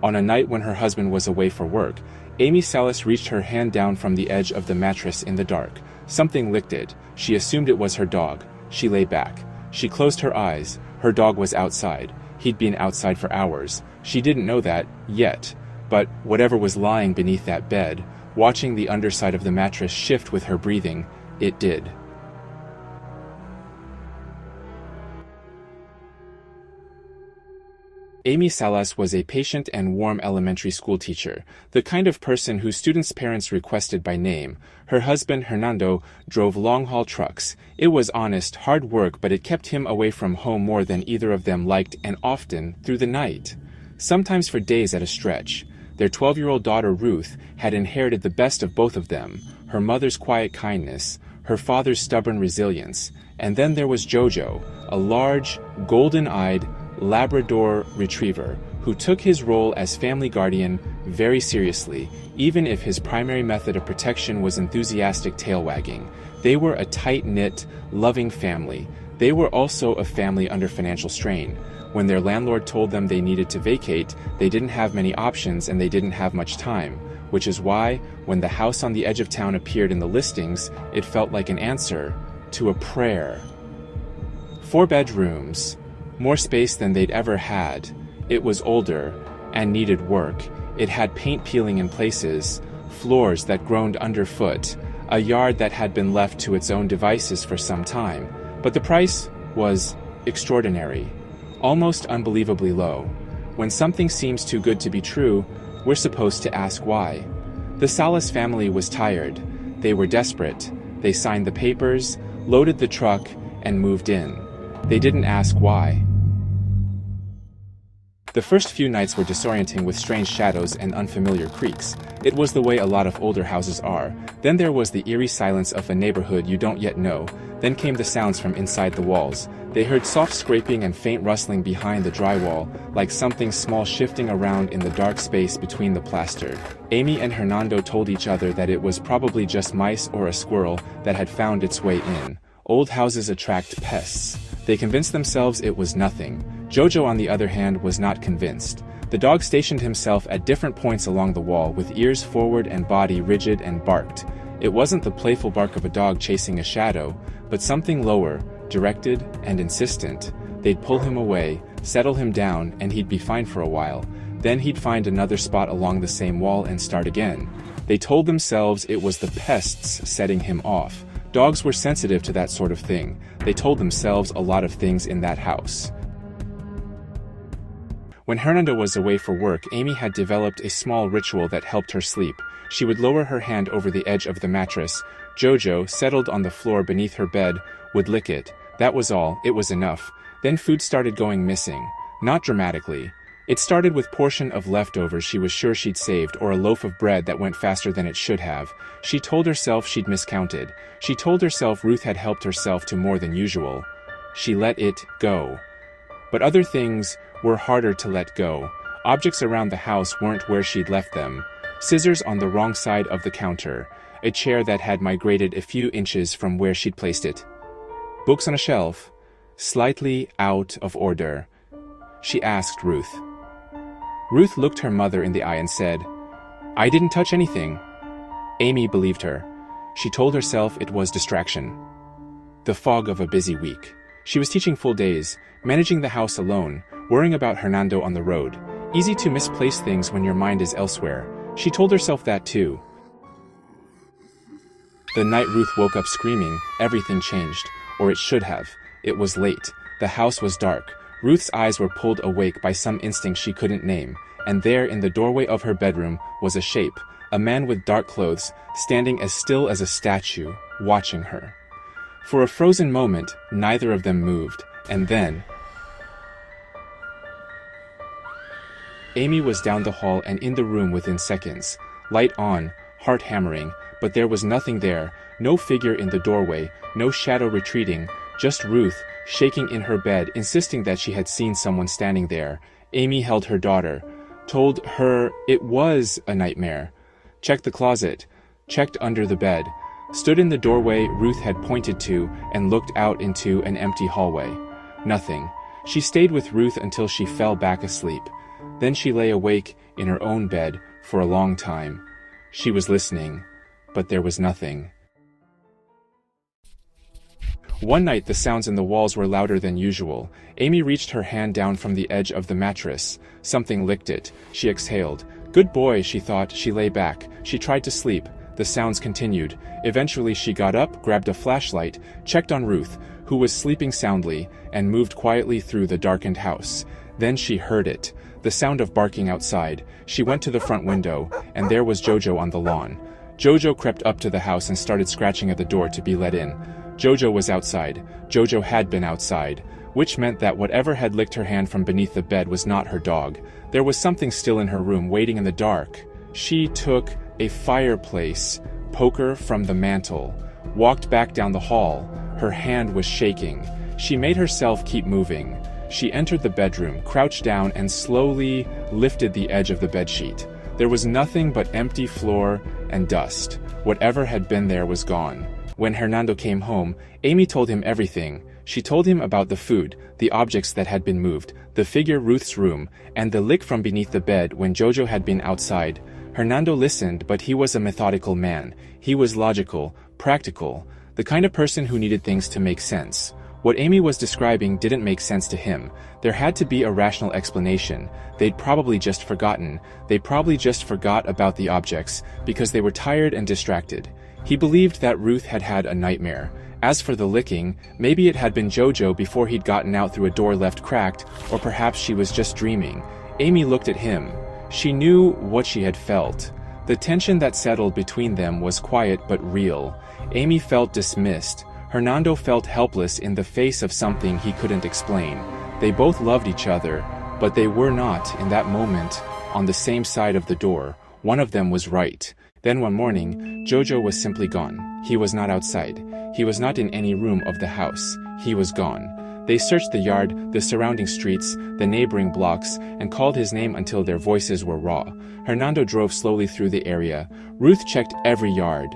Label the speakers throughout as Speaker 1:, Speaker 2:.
Speaker 1: On a night when her husband was away for work, Amy Salas reached her hand down from the edge of the mattress in the dark. Something licked it. She assumed it was her dog. She lay back. She closed her eyes. Her dog was outside. He'd been outside for hours. She didn't know that, yet. But whatever was lying beneath that bed, watching the underside of the mattress shift with her breathing, it did. Amy Salas was a patient and warm elementary school teacher, the kind of person whose students' parents requested by name. Her husband, Hernando, drove long-haul trucks. It was honest, hard work, but it kept him away from home more than either of them liked, and often through the night. Sometimes for days at a stretch. Their 12-year-old daughter, Ruth, had inherited the best of both of them, her mother's quiet kindness, her father's stubborn resilience. And then there was Jojo, a large, golden-eyed, Labrador retriever, who took his role as family guardian very seriously, even if his primary method of protection was enthusiastic tail wagging. They were a tight-knit, loving family. They were also a family under financial strain. When their landlord told them they needed to vacate, they didn't have many options and they didn't have much time, which is why, when the house on the edge of town appeared in the listings, it felt like an answer to a prayer. 4 bedrooms. More space than they'd ever had. It was older and needed work. It had paint peeling in places, floors that groaned underfoot, a yard that had been left to its own devices for some time. But the price was extraordinary, almost unbelievably low. When something seems too good to be true, we're supposed to ask why. The Salas family was tired. They were desperate. They signed the papers, loaded the truck, and moved in. They didn't ask why. The first few nights were disorienting with strange shadows and unfamiliar creaks. It was the way a lot of older houses are. Then there was the eerie silence of a neighborhood you don't yet know. Then came the sounds from inside the walls. They heard soft scraping and faint rustling behind the drywall, like something small shifting around in the dark space between the plaster. Amy and Hernando told each other that it was probably just mice or a squirrel that had found its way in. Old houses attract pests. They convinced themselves it was nothing. Jojo, on the other hand, was not convinced. The dog stationed himself at different points along the wall, with ears forward and body rigid, and barked. It wasn't the playful bark of a dog chasing a shadow, but something lower, directed and insistent. They'd pull him away, settle him down, and he'd be fine for a while. Then he'd find another spot along the same wall and start again. They told themselves it was the pests setting him off. Dogs were sensitive to that sort of thing. They told themselves a lot of things in that house. When Hernando was away for work, Amy had developed a small ritual that helped her sleep. She would lower her hand over the edge of the mattress. Jojo, settled on the floor beneath her bed, would lick it. That was all. It was enough. Then food started going missing. Not dramatically. It started with portion of leftovers she was sure she'd saved, or a loaf of bread that went faster than it should have. She told herself she'd miscounted. She told herself Ruth had helped herself to more than usual. She let it go. But other things were harder to let go. Objects around the house weren't where she'd left them. Scissors on the wrong side of the counter. A chair that had migrated a few inches from where she'd placed it. Books on a shelf, slightly out of order. She asked Ruth. Ruth looked her mother in the eye and said, "I didn't touch anything." Amy believed her. She told herself it was distraction. The fog of a busy week. She was teaching full days, managing the house alone, worrying about Hernando on the road. Easy to misplace things when your mind is elsewhere. She told herself that too. The night Ruth woke up screaming, everything changed. Or it should have. It was late. The house was dark. Ruth's eyes were pulled awake by some instinct she couldn't name, and there in the doorway of her bedroom was a shape, a man with dark clothes, standing as still as a statue, watching her. For a frozen moment, neither of them moved, and then... Amy was down the hall and in the room within seconds. Light on, heart hammering, but there was nothing there, no figure in the doorway, no shadow retreating, just Ruth, shaking in her bed, insisting that she had seen someone standing there. Amy held her daughter, told her it was a nightmare. Checked the closet, checked under the bed, stood in the doorway Ruth had pointed to, and looked out into an empty hallway. Nothing. She stayed with Ruth until she fell back asleep. Then she lay awake in her own bed, for a long time. She was listening, but there was nothing. One night the sounds in the walls were louder than usual. Amy reached her hand down from the edge of the mattress. Something licked it. She exhaled. Good boy, she thought. She lay back. She tried to sleep. The sounds continued. Eventually she got up, grabbed a flashlight, checked on Ruth, who was sleeping soundly, and moved quietly through the darkened house. Then she heard it. The sound of barking outside. She went to the front window, and there was Jojo on the lawn. Jojo crept up to the house and started scratching at the door to be let in. Jojo was outside. Jojo had been outside, which meant that whatever had licked her hand from beneath the bed was not her dog. There was something still in her room, waiting in the dark. She took a fireplace poker from the mantel, walked back down the hall. Her hand was shaking. She made herself keep moving. She entered the bedroom, crouched down, and slowly lifted the edge of the bedsheet. There was nothing but empty floor and dust. Whatever had been there was gone. When Hernando came home, Amy told him everything. She told him about the food, the objects that had been moved, the figure Ruth's room, and the lick from beneath the bed when Jojo had been outside. Hernando listened, but he was a methodical man. He was logical, practical, the kind of person who needed things to make sense. What Amy was describing didn't make sense to him. There had to be a rational explanation. They'd probably just forgotten. They probably just forgot about the objects because they were tired and distracted. He believed that Ruth had had a nightmare. As for the licking, maybe it had been Jojo before he'd gotten out through a door left cracked, or perhaps she was just dreaming. Amy looked at him. She knew what she had felt. The tension that settled between them was quiet but real. Amy felt dismissed. Hernando felt helpless in the face of something he couldn't explain. They both loved each other, but they were not, in that moment, on the same side of the door. One of them was right. Then one morning, Jojo was simply gone. He was not outside. He was not in any room of the house. He was gone. They searched the yard, the surrounding streets, the neighboring blocks, and called his name until their voices were raw. Hernando drove slowly through the area. Ruth checked every yard.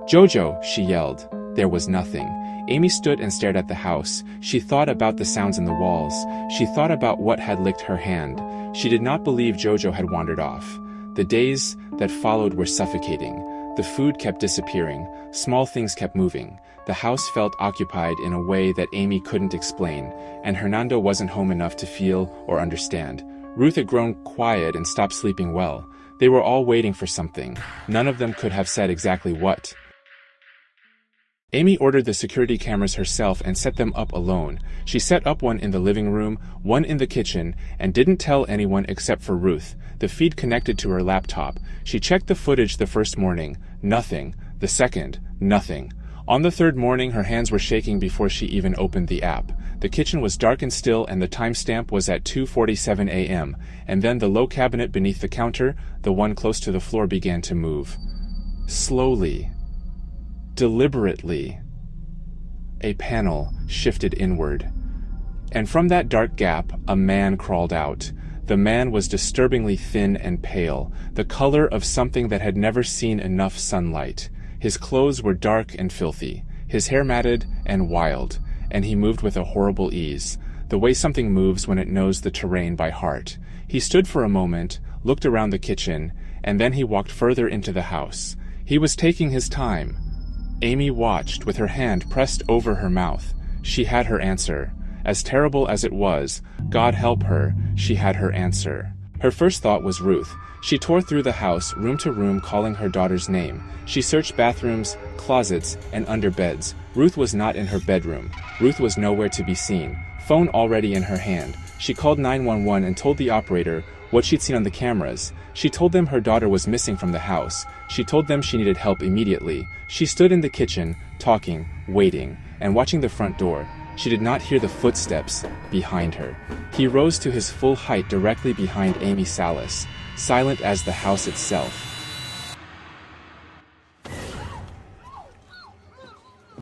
Speaker 1: "Jojo!" she yelled. There was nothing. Amy stood and stared at the house. She thought about the sounds in the walls. She thought about what had licked her hand. She did not believe Jojo had wandered off. The days that followed were suffocating. The food kept disappearing. Small things kept moving. The house felt occupied in a way that Amy couldn't explain, and Hernando wasn't home enough to feel or understand. Ruth had grown quiet and stopped sleeping well. They were all waiting for something. None of them could have said exactly what. Amy ordered the security cameras herself and set them up alone. She set up one in the living room, one in the kitchen, and didn't tell anyone except for Ruth. The feed connected to her laptop. She checked the footage the first morning. Nothing. The second. Nothing. On the third morning, her hands were shaking before she even opened the app. The kitchen was dark and still, and the timestamp was at 2:47 a.m. And then the low cabinet beneath the counter, the one close to the floor, began to move. Slowly. Deliberately. A panel shifted inward. And from that dark gap, a man crawled out. The man was disturbingly thin and pale, the color of something that had never seen enough sunlight. His clothes were dark and filthy, his hair matted and wild, and he moved with a horrible ease, the way something moves when it knows the terrain by heart. He stood for a moment, looked around the kitchen, and then he walked further into the house. He was taking his time. Amy watched, with her hand pressed over her mouth. She had her answer. As terrible as it was, God help her, she had her answer. Her first thought was Ruth. She tore through the house, room to room, calling her daughter's name. She searched bathrooms, closets, and under beds. Ruth was not in her bedroom. Ruth was nowhere to be seen. Phone already in her hand. She called 911 and told the operator what she'd seen on the cameras. She told them her daughter was missing from the house. She told them she needed help immediately. She stood in the kitchen, talking, waiting, and watching the front door. She did not hear the footsteps behind her. He rose to his full height directly behind Amy Salas, silent as the house itself.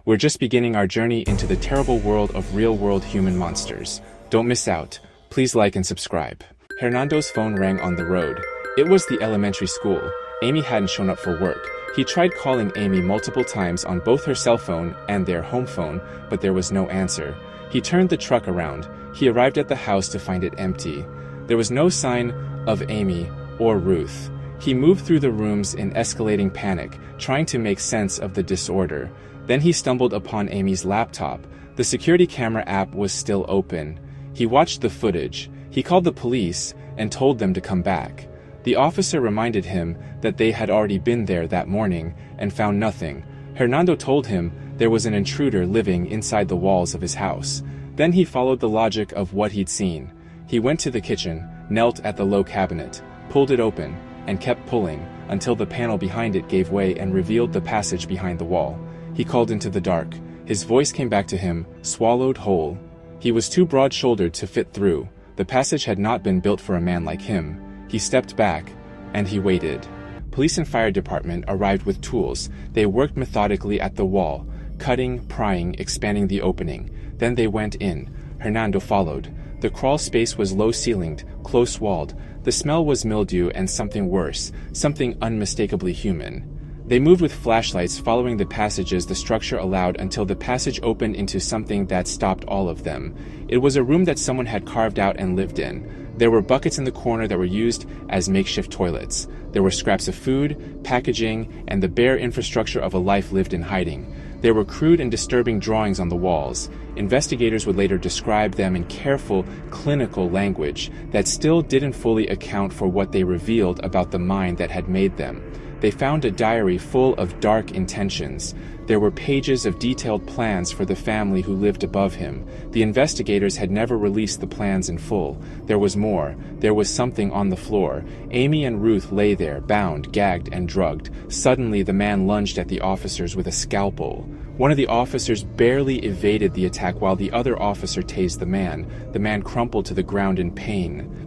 Speaker 1: We're just beginning our journey into the terrible world of real-world human monsters. Don't miss out. Please like and subscribe. Hernando's phone rang on the road. It was the elementary school. Amy hadn't shown up for work. He tried calling Amy multiple times on both her cell phone and their home phone, but there was no answer. He turned the truck around. He arrived at the house to find it empty. There was no sign of Amy or Ruth. He moved through the rooms in escalating panic, trying to make sense of the disorder. Then he stumbled upon Amy's laptop. The security camera app was still open. He watched the footage. He called the police and told them to come back. The officer reminded him that they had already been there that morning and found nothing. Hernando told him there was an intruder living inside the walls of his house. Then he followed the logic of what he'd seen. He went to the kitchen, knelt at the low cabinet, pulled it open, and kept pulling until the panel behind it gave way and revealed the passage behind the wall. He called into the dark. His voice came back to him, swallowed whole. He was too broad-shouldered to fit through. The passage had not been built for a man like him. He stepped back, and he waited. Police and fire department arrived with tools. They worked methodically at the wall, cutting, prying, expanding the opening. Then they went in. Hernando followed. The crawl space was low-ceilinged, close-walled. The smell was mildew and something worse, something unmistakably human. They moved with flashlights, following the passages the structure allowed until the passage opened into something that stopped all of them. It was a room that someone had carved out and lived in. There were buckets in the corner that were used as makeshift toilets. There were scraps of food, packaging, and the bare infrastructure of a life lived in hiding. There were crude and disturbing drawings on the walls. Investigators would later describe them in careful, clinical language that still didn't fully account for what they revealed about the mind that had made them. They found a diary full of dark intentions. There were pages of detailed plans for the family who lived above him. The investigators had never released the plans in full. There was more. There was something on the floor. Amy and Ruth lay there, bound, gagged, and drugged. Suddenly, the man lunged at the officers with a scalpel. One of the officers barely evaded the attack while the other officer tased the man. The man crumpled to the ground in pain.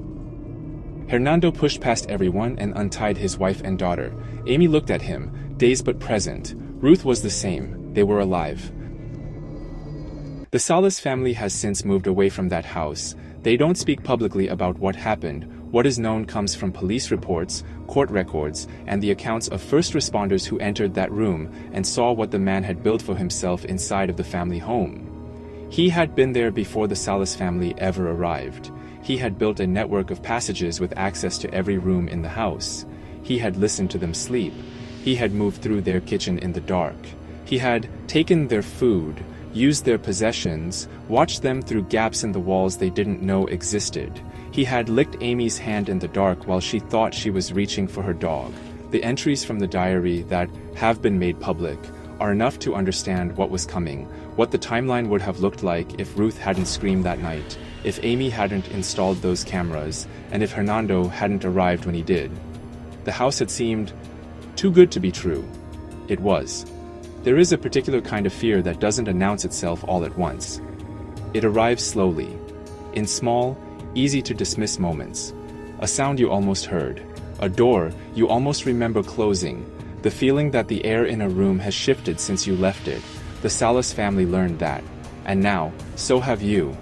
Speaker 1: Hernando pushed past everyone and untied his wife and daughter. Amy looked at him, dazed but present. Ruth was the same. They were alive. The Salas family has since moved away from that house. They don't speak publicly about what happened. What is known comes from police reports, court records, and the accounts of first responders who entered that room and saw what the man had built for himself inside of the family home. He had been there before the Salas family ever arrived. He had built a network of passages with access to every room in the house. He had listened to them sleep. He had moved through their kitchen in the dark. He had taken their food, used their possessions, watched them through gaps in the walls they didn't know existed. He had licked Amy's hand in the dark while she thought she was reaching for her dog. The entries from the diary that have been made public are enough to understand what was coming, what the timeline would have looked like if Ruth hadn't screamed that night, if Amy hadn't installed those cameras, and if Hernando hadn't arrived when he did. The house had seemed too good to be true. It was. There is a particular kind of fear that doesn't announce itself all at once. It arrives slowly, in small, easy-to-dismiss moments. A sound you almost heard, a door you almost remember closing, the feeling that the air in a room has shifted since you left it. The Salas family learned that, and now, so have you.